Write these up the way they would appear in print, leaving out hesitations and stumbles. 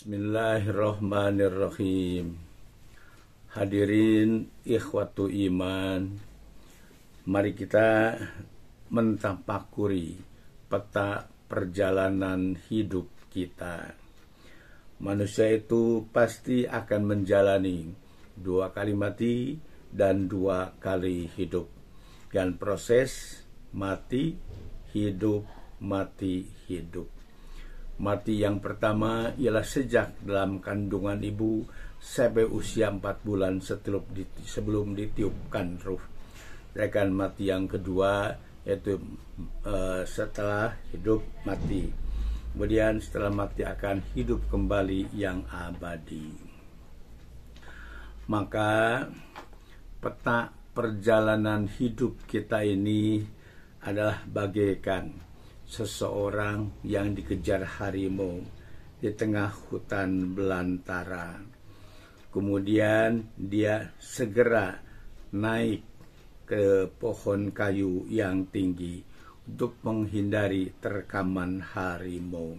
Bismillahirrahmanirrahim. Hadirin ikhwatu iman, mari kita mentafakuri peta perjalanan hidup kita. Manusia itu pasti akan menjalani 2 kali mati dan 2 kali hidup. Dan proses mati, hidup, mati, hidup. Mati yang pertama ialah sejak dalam kandungan ibu sampai usia 4 bulan sebelum ditiupkan ruh. Sedangkan mati yang kedua yaitu setelah hidup mati. Kemudian setelah mati akan hidup kembali yang abadi. Maka peta perjalanan hidup kita ini adalah bagaikan seseorang yang dikejar harimau di tengah hutan belantara. Kemudian dia segera naik ke pohon kayu yang tinggi untuk menghindari terkaman harimau.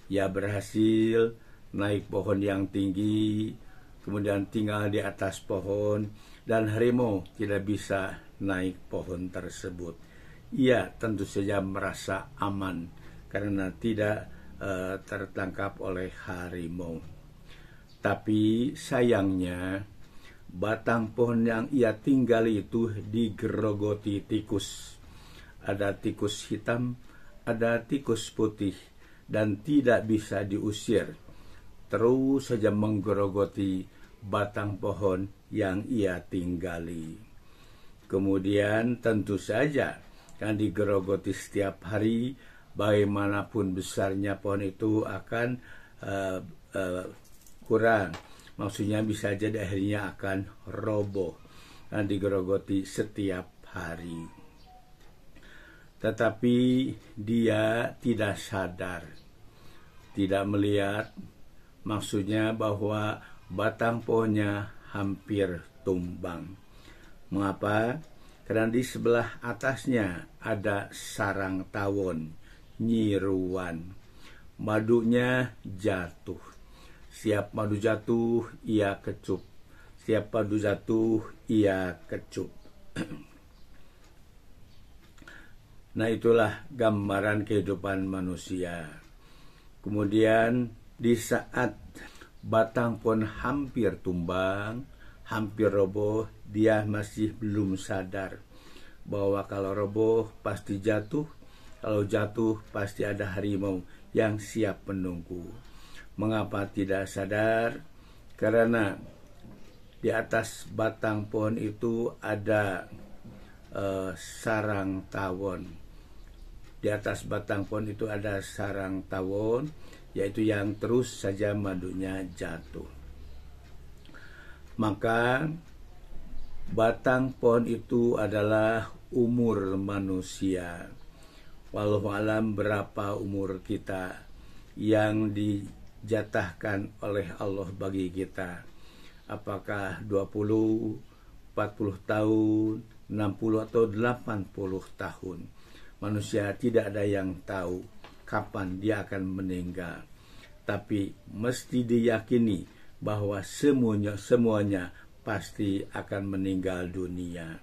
Ia berhasil naik pohon yang tinggi, kemudian tinggal di atas pohon, dan harimau tidak bisa naik pohon tersebut. Ia tentu saja merasa aman karena tidak tertangkap oleh harimau. Tapi sayangnya batang pohon yang ia tinggali itu digerogoti tikus. Ada tikus hitam, ada tikus putih, dan tidak bisa diusir. Terus saja menggerogoti batang pohon yang ia tinggali. Kemudian tentu saja kan digerogoti setiap hari, bagaimanapun besarnya pohon itu akan kurang. Maksudnya bisa jadi akhirnya akan roboh dan digerogoti setiap hari. Tetapi dia tidak sadar, tidak melihat, maksudnya bahwa batang pohonnya hampir tumbang. Mengapa? Karena di sebelah atasnya ada sarang tawon, nyiruan. Madunya jatuh. Siap madu jatuh, ia kecup. Siap madu jatuh, ia kecup. Nah, itulah gambaran kehidupan manusia. Kemudian di saat batang pohon hampir tumbang, hampir roboh, dia masih belum sadar bahwa kalau roboh pasti jatuh, kalau jatuh pasti ada harimau yang siap menunggu. Mengapa tidak sadar? Karena di atas batang pohon itu ada sarang tawon. Di atas batang pohon itu ada sarang tawon, yaitu yang terus saja madunya jatuh. Maka batang pohon itu adalah umur manusia. Wallahu alam berapa umur kita yang dijatahkan oleh Allah bagi kita. Apakah 20, 40 tahun, 60 atau 80 tahun. Manusia tidak ada yang tahu kapan dia akan meninggal. Tapi mesti diyakini bahwa semuanya pasti akan meninggal dunia.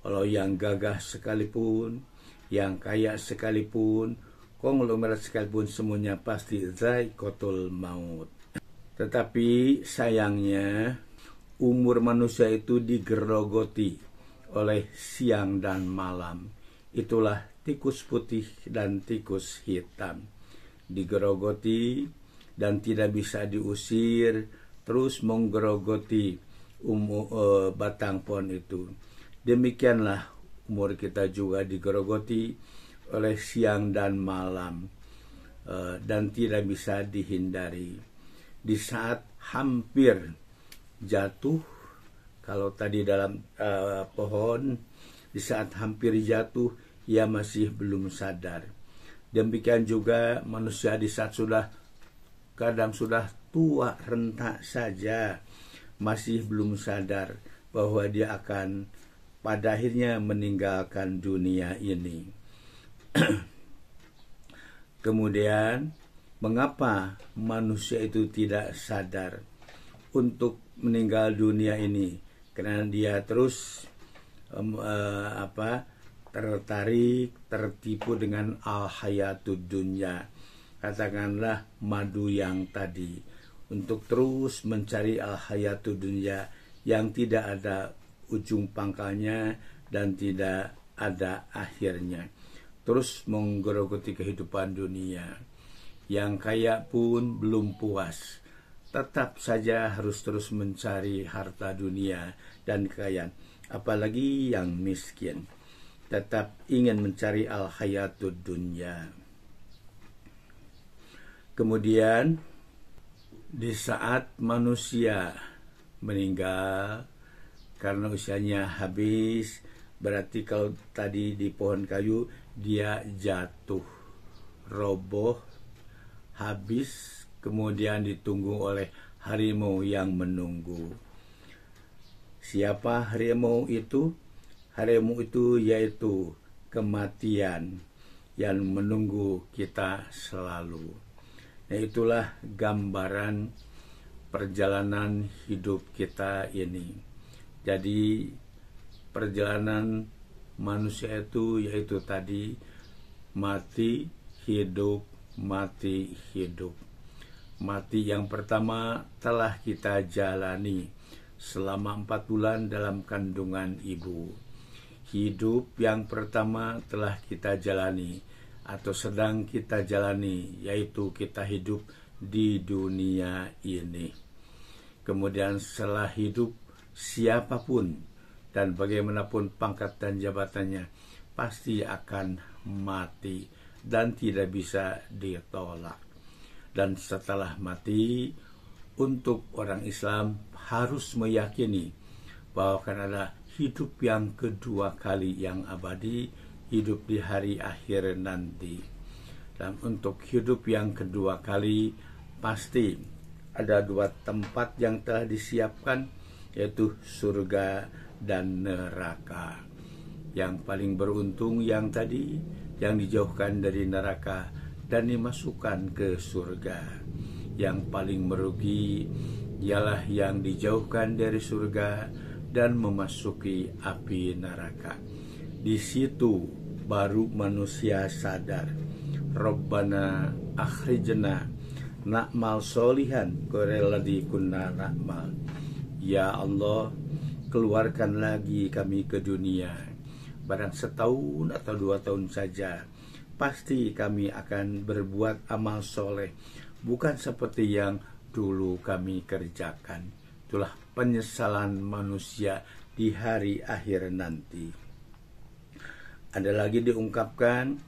Kalau yang gagah sekalipun, yang kaya sekalipun, konglomerat sekalipun, semuanya pasti za'iqatul maut. Tetapi sayangnya umur manusia itu digerogoti oleh siang dan malam. Itulah tikus putih dan tikus hitam. Digerogoti dan tidak bisa diusir, terus menggerogoti batang pohon itu. Demikianlah umur kita juga digerogoti oleh siang dan malam, dan tidak bisa dihindari. Di saat hampir jatuh, kalau tadi dalam pohon, di saat hampir jatuh, ia masih belum sadar. Demikian juga manusia di saat kadang sudah tua renta saja, masih belum sadar bahwa dia akan pada akhirnya meninggalkan dunia ini. Kemudian Mengapa manusia itu tidak sadar untuk meninggal dunia ini? Karena dia terus tertarik, tertipu dengan al-hayatud dunya. Katakanlah madu yang tadi, untuk terus mencari al-hayatud dunya yang tidak ada ujung pangkalnya dan tidak ada akhirnya. Terus menggerogoti kehidupan dunia. Yang kaya pun belum puas, tetap saja harus terus mencari harta dunia dan kekayaan. Apalagi yang miskin, tetap ingin mencari al-hayatud dunya. Kemudian di saat manusia meninggal karena usianya habis, berarti kalau tadi di pohon kayu dia jatuh, roboh, habis, kemudian ditunggu oleh harimau yang menunggu. Siapa harimau itu? Harimau itu yaitu kematian yang menunggu kita selalu. Nah, itulah gambaran perjalanan hidup kita ini. Jadi perjalanan manusia itu yaitu tadi mati, hidup, mati, hidup. Mati yang pertama telah kita jalani selama 4 bulan dalam kandungan ibu. Hidup yang pertama telah kita jalani atau sedang kita jalani, yaitu kita hidup di dunia ini. Kemudian setelah hidup, siapapun dan bagaimanapun pangkat dan jabatannya pasti akan mati dan tidak bisa ditolak. Dan setelah mati, untuk orang Islam harus meyakini bahwa akan ada hidup yang kedua kali yang abadi, hidup di hari akhir nanti. Dan untuk hidup yang kedua kali pasti ada 2 tempat yang telah disiapkan, yaitu surga dan neraka. Yang paling beruntung yang tadi, yang dijauhkan dari neraka dan dimasukkan ke surga. Yang paling merugi ialah yang dijauhkan dari surga dan memasuki api neraka. Di situ baru manusia sadar, Rabbana akhrijna na'mal solihan koreladi kunna na'mal. Ya Allah, keluarkan lagi kami ke dunia. Barang setahun atau 2 tahun saja, pasti kami akan berbuat amal soleh, bukan seperti yang dulu kami kerjakan. Itulah penyesalan manusia di hari akhir nanti. Ada lagi diungkapkan,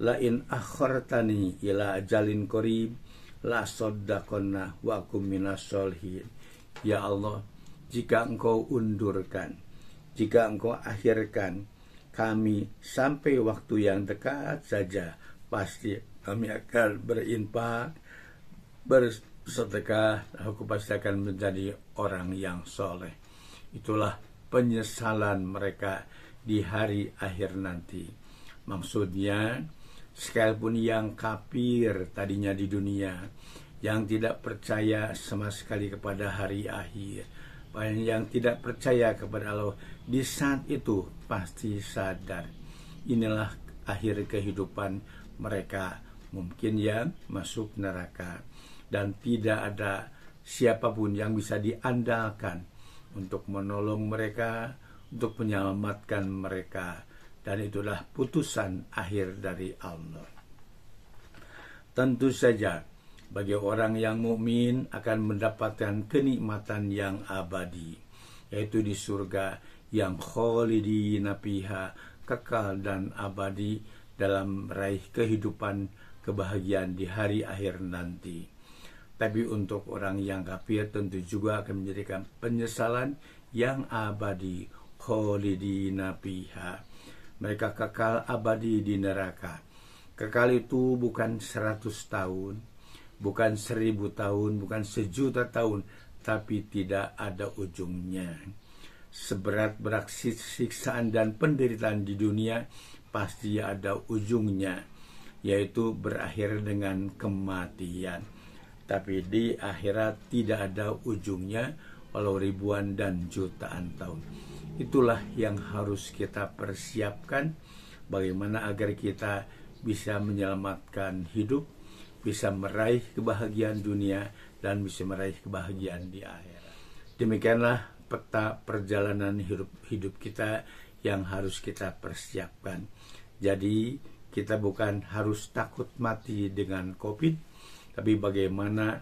la in akhartani ila ajalin qarib la saddaqonna wa akum minas sholihin. Ya Allah, jika engkau undurkan, jika engkau akhirkan kami sampai waktu yang dekat saja, pasti kami akan berinfak, bersedekah, aku pasti akan menjadi orang yang soleh. Itulah penyesalan mereka di hari akhir nanti. Maksudnya, sekalipun yang kafir tadinya di dunia, yang tidak percaya sama sekali kepada hari akhir, yang tidak percaya kepada Allah, di saat itu pasti sadar inilah akhir kehidupan mereka. Mungkin yang masuk neraka dan tidak ada siapapun yang bisa diandalkan untuk menolong mereka, untuk menyelamatkan mereka, dan itulah putusan akhir dari Allah. Tentu saja bagi orang yang mukmin akan mendapatkan kenikmatan yang abadi, yaitu di surga yang khalidina fiha, kekal dan abadi dalam meraih kehidupan kebahagiaan di hari akhir nanti. Tapi untuk orang yang kafir tentu juga akan menjadikan penyesalan yang abadi, khalidina fiha. Mereka kekal abadi di neraka. Kekal itu bukan 100 tahun, bukan 1000 tahun, bukan 1.000.000 tahun, tapi tidak ada ujungnya. Seberat-berat siksaan dan penderitaan di dunia pasti ada ujungnya. yaitu berakhir dengan kematian. Tapi di akhirat tidak ada ujungnya, walau ribuan dan jutaan tahun. Itulah yang harus kita persiapkan, bagaimana agar kita bisa menyelamatkan hidup, bisa meraih kebahagiaan dunia, dan bisa meraih kebahagiaan di akhirat. Demikianlah peta perjalanan hidup kita yang harus kita persiapkan. Jadi kita bukan harus takut mati dengan COVID, tapi bagaimana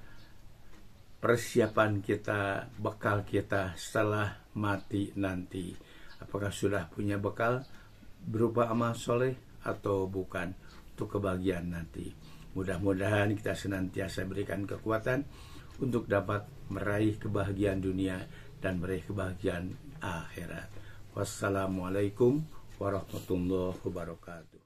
persiapan kita, bekal kita setelah mati nanti. Apakah sudah punya bekal berupa amal soleh atau bukan untuk kebahagiaan nanti. Mudah-mudahan kita senantiasa berikan kekuatan untuk dapat meraih kebahagiaan dunia dan meraih kebahagiaan akhirat. Wassalamualaikum warahmatullahi wabarakatuh.